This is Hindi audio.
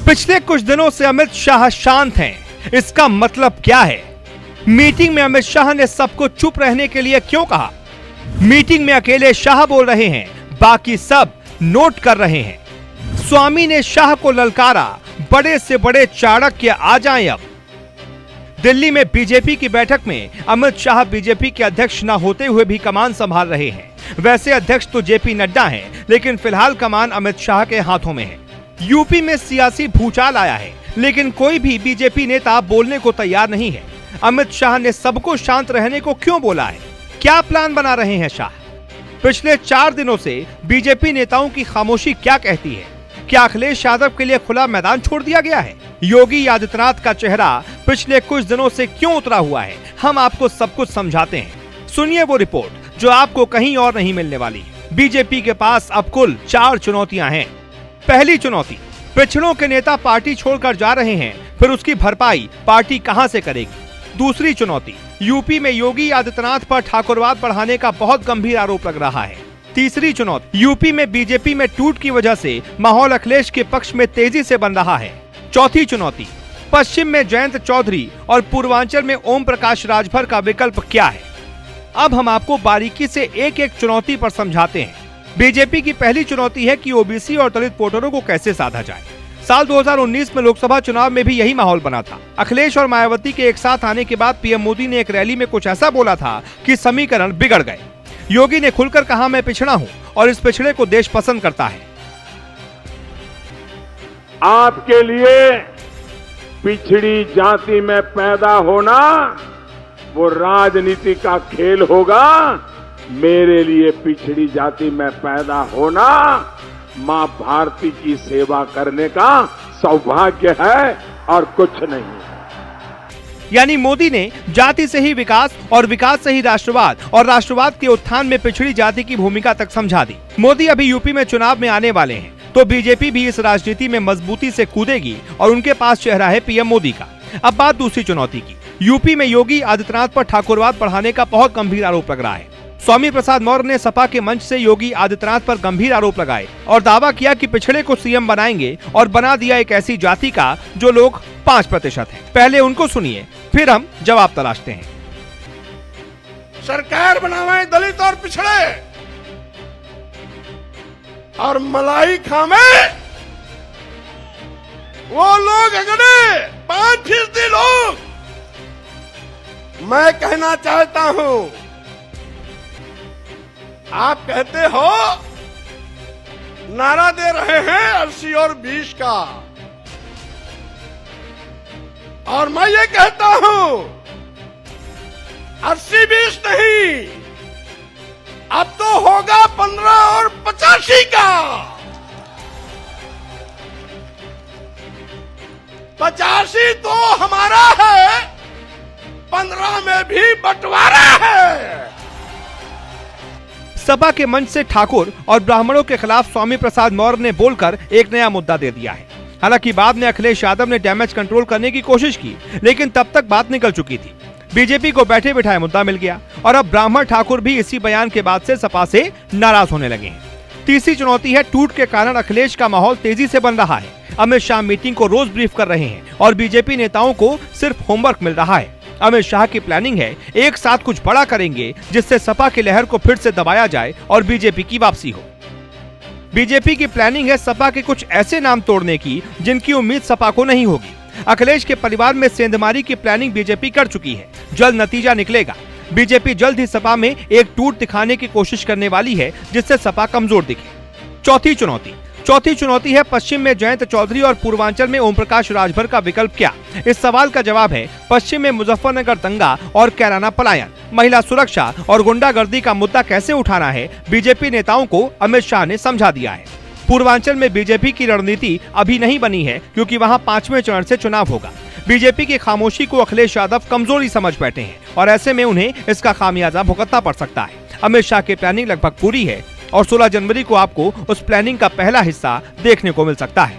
पिछले कुछ दिनों से अमित शाह शांत हैं। इसका मतलब क्या है? मीटिंग में अमित शाह ने सबको चुप रहने के लिए क्यों कहा? मीटिंग में अकेले शाह बोल रहे हैं, बाकी सब नोट कर रहे हैं। स्वामी ने शाह को ललकारा, बड़े से बड़े चाणक्य आ जाएं अब। दिल्ली में बीजेपी की बैठक में अमित शाह बीजेपी के अध्यक्ष न होते हुए भी कमान संभाल रहे हैं। वैसे अध्यक्ष तो जेपी नड्डा हैं, लेकिन फिलहाल कमान अमित शाह के हाथों में है। यूपी में सियासी भूचाल आया है, लेकिन कोई भी बीजेपी नेता बोलने को तैयार नहीं है। अमित शाह ने सबको शांत रहने को क्यों बोला है? क्या प्लान बना रहे हैं शाह? पिछले 4 दिनों से बीजेपी नेताओं की खामोशी क्या कहती है? क्या अखिलेश यादव के लिए खुला मैदान छोड़ दिया गया है? योगी आदित्यनाथ का चेहरा पिछले कुछ दिनों से क्यों उतरा हुआ है? हम आपको सब कुछ समझाते हैं। सुनिए वो रिपोर्ट जो आपको कहीं और नहीं मिलने वाली। बीजेपी के पास अब कुल 4 चुनौतियां हैं। पहली चुनौती, पिछड़ों के नेता पार्टी छोड़कर जा रहे हैं, फिर उसकी भरपाई पार्टी कहां से करेगी? दूसरी चुनौती, यूपी में योगी आदित्यनाथ पर ठाकुरवाद बढ़ाने का बहुत गंभीर आरोप लग रहा है। तीसरी चुनौती, यूपी में बीजेपी में टूट की वजह से माहौल अखिलेश के पक्ष में तेजी से बन रहा है। चौथी चुनौती, पश्चिम में जयंत चौधरी और पूर्वांचल में ओम प्रकाश राजभर का विकल्प क्या है? अब हम आपको बारीकी से एक एक चुनौती पर समझाते हैं। बीजेपी की पहली चुनौती है कि ओबीसी और दलित वोटरों को कैसे साधा जाए। साल 2019 में लोकसभा चुनाव में भी यही माहौल बना था। अखिलेश और मायावती के एक साथ आने के बाद पीएम मोदी ने एक रैली में कुछ ऐसा बोला था कि समीकरण बिगड़ गए। योगी ने खुलकर कहा, मैं पिछड़ा हूं और इस पिछड़े को देश पसंद करता है। आपके लिए पिछड़ी जाति में पैदा होना वो राजनीति का खेल होगा। मेरे लिए पिछड़ी जाति में पैदा होना मां भारती की सेवा करने का सौभाग्य है और कुछ नहीं है। यानी मोदी ने जाति से ही विकास और विकास से ही राष्ट्रवाद और राष्ट्रवाद के उत्थान में पिछड़ी जाति की भूमिका तक समझा दी। मोदी अभी यूपी में चुनाव में आने वाले हैं, तो बीजेपी भी इस राजनीति में मजबूती से कूदेगी और उनके पास चेहरा है पीएम मोदी का। अब बात दूसरी चुनौती की। यूपी में योगी आदित्यनाथ पर ठाकुरवाद बढ़ाने का बहुत गंभीर आरोप लग रहा है। स्वामी प्रसाद मौर्य ने सपा के मंच से योगी आदित्यनाथ पर गंभीर आरोप लगाए और दावा किया कि पिछड़े को सीएम बनाएंगे और बना दिया एक ऐसी जाति का जो लोग 5% हैं। पहले उनको सुनिए, फिर हम जवाब तलाशते हैं। सरकार बनावे दलित और पिछड़े और मलाई खावे वो लोग अगड़े 5% लोग। मैं कहना चाहता हूं, आप कहते हो नारा दे रहे हैं 80 और 20 का, और मैं ये कहता हूं 80-20 नहीं, अब तो होगा 15 और 85 का। 85 तो हमारा है, 15 में भी बंटवारा है। सपा के मंच से ठाकुर और ब्राह्मणों के खिलाफ स्वामी प्रसाद मौर्य ने बोलकर एक नया मुद्दा दे दिया है। हालांकि बाद में अखिलेश यादव ने डैमेज कंट्रोल करने की कोशिश की, लेकिन तब तक बात निकल चुकी थी। बीजेपी को बैठे बिठाए मुद्दा मिल गया और अब ब्राह्मण ठाकुर भी इसी बयान के बाद से सपा से नाराज होने लगे हैं। तीसरी चुनौती है, टूट के कारण अखिलेश का माहौल तेजी से बन रहा है। अमित शाह मीटिंग को रोज ब्रीफ कर रहे हैं और बीजेपी नेताओं को सिर्फ होमवर्क मिल रहा है। अमित शाह की प्लानिंग है एक साथ कुछ बड़ा करेंगे जिससे सपा की लहर को फिर से दबाया जाए और बीजेपी की वापसी हो। बीजेपी की प्लानिंग है सपा के कुछ ऐसे नाम तोड़ने की जिनकी उम्मीद सपा को नहीं होगी। अखिलेश के परिवार में सेंधमारी की प्लानिंग बीजेपी कर चुकी है। जल्द नतीजा निकलेगा। बीजेपी जल्द ही सपा में एक टूट दिखाने की कोशिश करने वाली है जिससे सपा कमजोर दिखे। चौथी चुनौती है, पश्चिम में जयंत चौधरी और पूर्वांचल में ओम प्रकाश राजभर का विकल्प क्या? इस सवाल का जवाब है, पश्चिम में मुजफ्फरनगर दंगा और कैराना पलायन, महिला सुरक्षा और गुंडागर्दी का मुद्दा कैसे उठाना है, बीजेपी नेताओं को अमित शाह ने समझा दिया है। पूर्वांचल में बीजेपी की रणनीति अभी नहीं बनी है क्योंकि वहां 5वें चरण से चुनाव होगा। बीजेपी की खामोशी को अखिलेश यादव कमजोरी समझ बैठे हैं और ऐसे में उन्हें इसका खामियाजा भुगतना पड़ सकता है। अमित शाह की प्लानिंग लगभग पूरी है और 16 जनवरी को आपको उस प्लानिंग का पहला हिस्सा देखने को मिल सकता है।